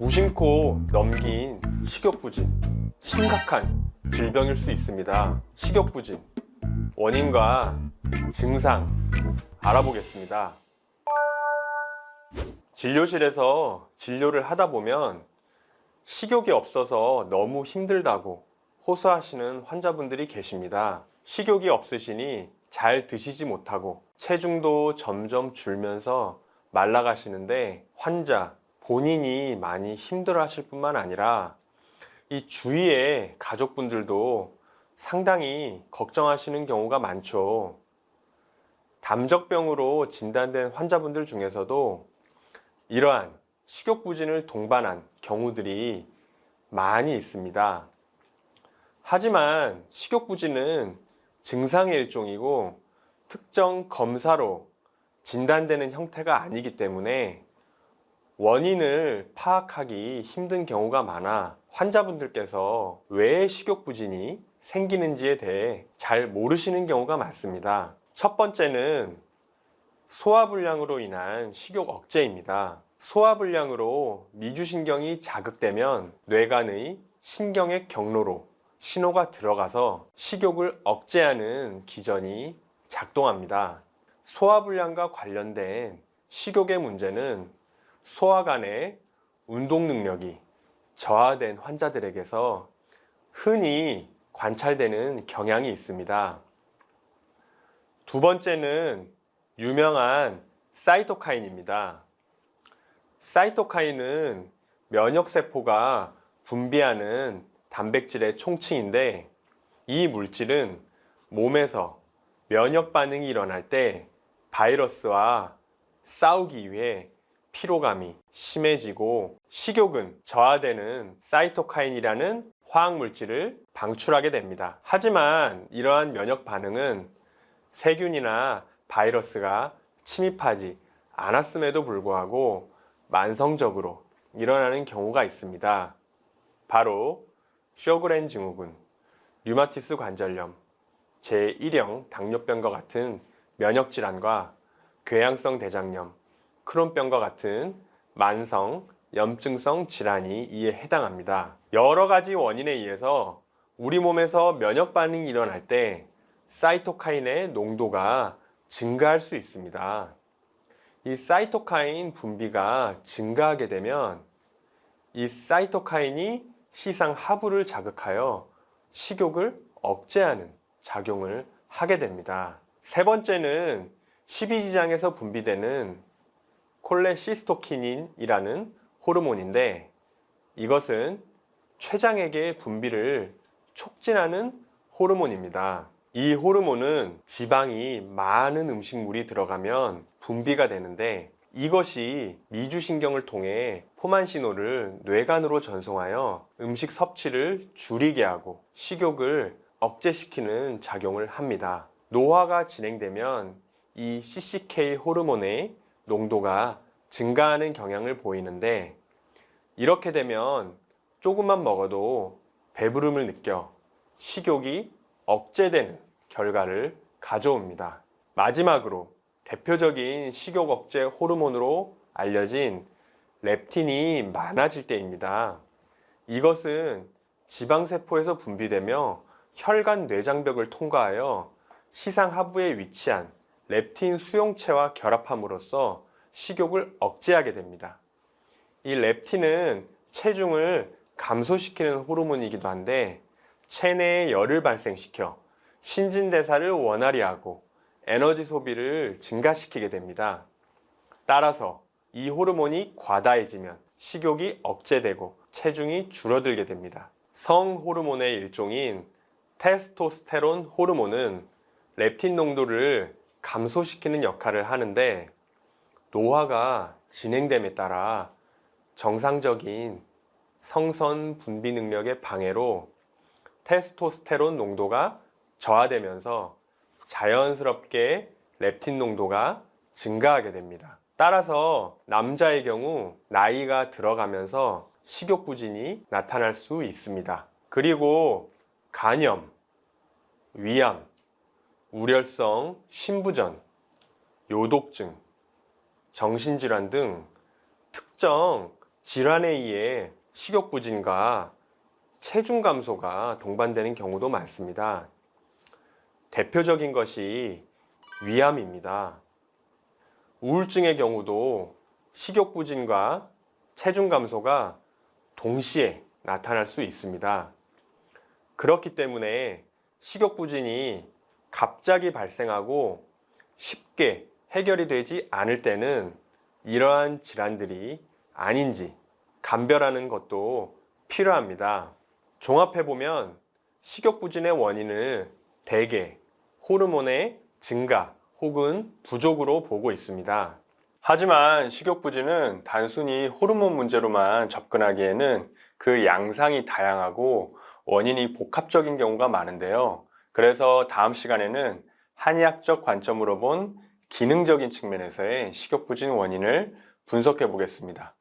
무심코 넘긴 식욕부진, 심각한 질병일 수 있습니다. 식욕부진, 원인과 증상 알아보겠습니다. 진료실에서 진료를 하다 보면 식욕이 없어서 너무 힘들다고 호소하시는 환자분들이 계십니다. 식욕이 없으시니 잘 드시지 못하고 체중도 점점 줄면서 말라가시는데 환자 본인이 많이 힘들어 하실 뿐만 아니라 이 주위의 가족분들도 상당히 걱정하시는 경우가 많죠. 담적병으로 진단된 환자분들 중에서도 이러한 식욕부진을 동반한 경우들이 많이 있습니다. 하지만 식욕부진은 증상의 일종이고 특정 검사로 진단되는 형태가 아니기 때문에 원인을 파악하기 힘든 경우가 많아 환자분들께서 왜 식욕부진이 생기는지에 대해 잘 모르시는 경우가 많습니다. 첫 번째는 소화불량으로 인한 식욕 억제입니다. 소화불량으로 미주신경이 자극되면 뇌간의 신경의 경로로 신호가 들어가서 식욕을 억제하는 기전이 작동합니다. 소화불량과 관련된 식욕의 문제는 소화관의 운동 능력이 저하된 환자들에게서 흔히 관찰되는 경향이 있습니다. 두 번째는 유명한 사이토카인입니다. 사이토카인은 면역세포가 분비하는 단백질의 총칭인데 이 물질은 몸에서 면역 반응이 일어날 때 바이러스와 싸우기 위해 피로감이 심해지고 식욕은 저하되는 사이토카인이라는 화학물질을 방출하게 됩니다. 하지만 이러한 면역 반응은 세균이나 바이러스가 침입하지 않았음에도 불구하고 만성적으로 일어나는 경우가 있습니다. 바로 쇼그렌 증후군, 류마티스 관절염, 제1형 당뇨병과 같은 면역질환과 궤양성 대장염, 크론병과 같은 만성 염증성 질환이 이에 해당합니다. 여러 가지 원인에 의해서 우리 몸에서 면역 반응이 일어날 때 사이토카인의 농도가 증가할 수 있습니다. 이 사이토카인 분비가 증가하게 되면 이 사이토카인이 시상 하부를 자극하여 식욕을 억제하는 작용을 하게 됩니다. 세 번째는 십이지장에서 분비되는 콜레시스토키닌이라는 호르몬인데 이것은 췌장에게 분비를 촉진하는 호르몬입니다. 이 호르몬은 지방이 많은 음식물이 들어가면 분비가 되는데 이것이 미주신경을 통해 포만 신호를 뇌간으로 전송하여 음식 섭취를 줄이게 하고 식욕을 억제시키는 작용을 합니다. 노화가 진행되면 이 CCK 호르몬의 농도가 증가하는 경향을 보이는데 이렇게 되면 조금만 먹어도 배부름을 느껴 식욕이 억제되는 결과를 가져옵니다. 마지막으로 대표적인 식욕 억제 호르몬으로 알려진 렙틴이 많아질 때입니다. 이것은 지방세포에서 분비되며 혈관 뇌장벽을 통과하여 시상 하부에 위치한 렙틴 수용체와 결합함으로써 식욕을 억제하게 됩니다. 이 렙틴은 체중을 감소시키는 호르몬이기도 한데 체내에 열을 발생시켜 신진대사를 원활히 하고 에너지 소비를 증가시키게 됩니다. 따라서 이 호르몬이 과다해지면 식욕이 억제되고 체중이 줄어들게 됩니다. 성 호르몬의 일종인 테스토스테론 호르몬은 렙틴 농도를 감소시키는 역할을 하는데 노화가 진행됨에 따라 정상적인 성선 분비 능력의 방해로 테스토스테론 농도가 저하되면서 자연스럽게 렙틴 농도가 증가하게 됩니다. 따라서 남자의 경우 나이가 들어가면서 식욕부진이 나타날 수 있습니다. 그리고 간염, 위암, 우렬성 신부전, 요독증, 정신질환 등 특정 질환에 의해 식욕부진과 체중 감소가 동반되는 경우도 많습니다. 대표적인 것이 위암입니다. 우울증의 경우도 식욕부진과 체중 감소가 동시에 나타날 수 있습니다. 그렇기 때문에 식욕부진이 갑자기 발생하고 쉽게 해결이 되지 않을 때는 이러한 질환들이 아닌지 감별하는 것도 필요합니다. 종합해보면 식욕부진의 원인을 대개 호르몬의 증가 혹은 부족으로 보고 있습니다. 하지만 식욕부진은 단순히 호르몬 문제로만 접근하기에는 그 양상이 다양하고 원인이 복합적인 경우가 많은데요. 그래서 다음 시간에는 한의학적 관점으로 본 기능적인 측면에서의 식욕부진 원인을 분석해 보겠습니다.